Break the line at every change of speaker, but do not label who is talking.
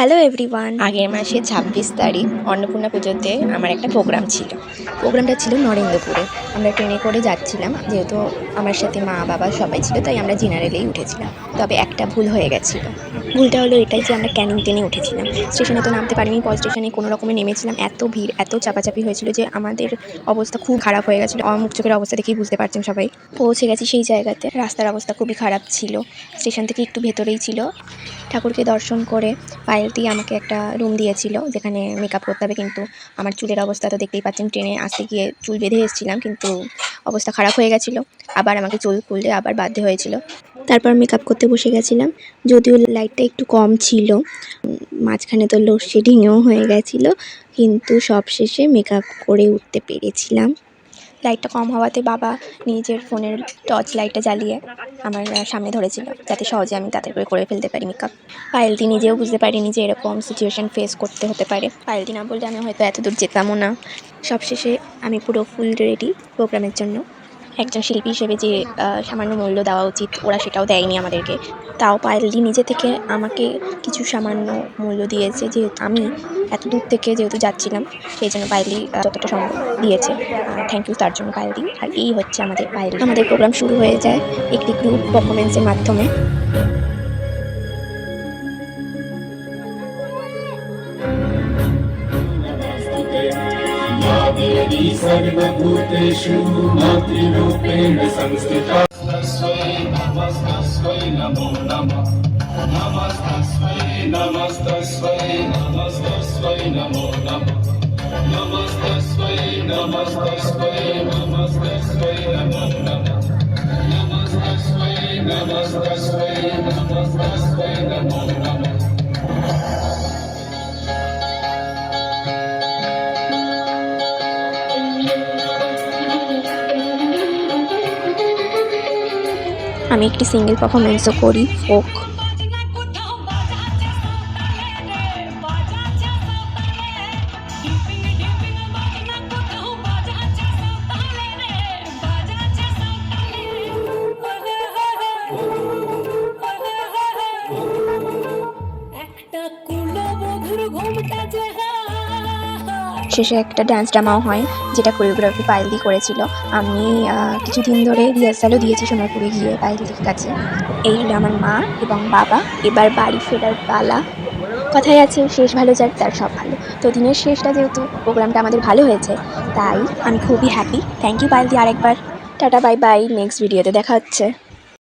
Hello everyone.
আগের মাসে ২৬ তারিখ অন্নপূর্ণা পুজোতে আমার একটা প্রোগ্রাম ছিল। প্রোগ্রামটা ছিল নরেন্দ্রপুরে। আমরা ট্রেনে করে যাচ্ছিলাম, যেহেতু আমার সাথে মা বাবা সবাই ছিল, তাই আমরা জেনারেলেই উঠেছিলাম। তবে একটা ভুল হয়ে গেছিল। ভুলটা হলো এটাই যে আমরা ক্যানিং ট্রেনে উঠেছিলাম। স্টেশনে তো নামতে পারিনি, পর স্টেশনে কোনো রকমে নেমেছিলাম। এত ভিড়, এত চাপাচাপি হয়েছিল যে আমাদের অবস্থা খুব খারাপ হয়ে গেছিলো। আমার মুখ চোখের অবস্থা দেখেই বুঝতে পারছেন সবাই। পৌঁছে গেছি সেই জায়গাতে, রাস্তার অবস্থা খুবই খারাপ ছিল। স্টেশন থেকে একটু ভেতরেই ছিল। ঠাকুরকে দর্শন করে পায়েলদি আমাকে একটা রুম দিয়েছিল যেখানে মেকআপ করতে হবে, কিন্তু আমার চুলের অবস্থা তো দেখতেই পাচ্ছেন। ট্রেনে আসতে গিয়ে চুল বেঁধে এসেছিলাম, কিন্তু অবস্থা খারাপ হয়ে গেছিলো। আবার আমাকে চুল খুলতে আবার বাধ্য হয়েছিল। তারপর মেকআপ করতে বসে গেছিলাম, যদিও লাইটটা একটু কম ছিল। মাঝখানে তো লোডশেডিংও হয়ে গেছিলো, কিন্তু সবশেষে মেকআপ করে উঠতে পেরেছিলাম। লাইটটা কম হওয়াতে বাবা নিজের ফোনের টর্চ লাইটটা জ্বালিয়ে আমার সামনে ধরেছিল, যাতে সহজে আমি তাড়াতাড়ি করে ফেলতে পারি মেকআপ। পায়েলদি নিজেও বুঝতে পারিনি যে এরকম সিচুয়েশান ফেস করতে হতে পারে। পায়েলদি না বললে আমি হয়তো এত দূর যেতামও না। সবশেষে আমি পুরো ফুল রেডি প্রোগ্রামের জন্য। একজন শিল্পী হিসেবে যে সামান্য মূল্য দেওয়া উচিত, ওরা সেটাও দেয়নি আমাদেরকে। তাও পায়েলদি নিজে থেকে আমাকে কিছু সামান্য মূল্য দিয়েছে, যেহেতু আমি এত দূর থেকে যেহেতু যাচ্ছিলাম, সেই জন্য পায়েলদি যতটা সম্ভব দিয়েছে। থ্যাংক ইউ তার জন্য পায়েলদি। আর এই হচ্ছে আমাদের পায়েলদি। আমাদের প্রোগ্রাম শুরু হয়ে যায় একটি গ্রুপ পারফরমেন্সের মাধ্যমে।
देवी सर्वभूतेषु मातृरूपेण संस्थिता तस्मै नमस्तस्मै नमो नमः नमस्तस्मै नमस्तस्मै नमस्तस्मै नमो नमः नमस्तस्मै नमस्तस्मै नमस्तस्मै नमो नमः नमस्तस्मै नमस्तस्मै नमस्तस्मै नमो नमः।
আমি একটি সিঙ্গেল পারফরমেন্সও করি, ফোক। শেষে একটা ডান্স ড্রামাও হয়, যেটা কোরিওগ্রাফি পায়েলদি করেছিল। আমি কিছুদিন ধরে রিহার্সালও দিয়েছি সোনারপুরে গিয়ে পায়েলদির কাছে। এই হলো আমার মা এবং বাবা। এবার বাড়ি ফেরার পালা। কথাই আছে, শেষ ভালো যাক তার সব ভালো। তো দিনের শেষটা যেহেতু প্রোগ্রামটা আমাদের ভালো হয়েছে, তাই আমি খুবই হ্যাপি। থ্যাংক ইউ পায়েলদি আরেকবার। Tata, bye bye. নেক্সট ভিডিওতে দেখা হচ্ছে।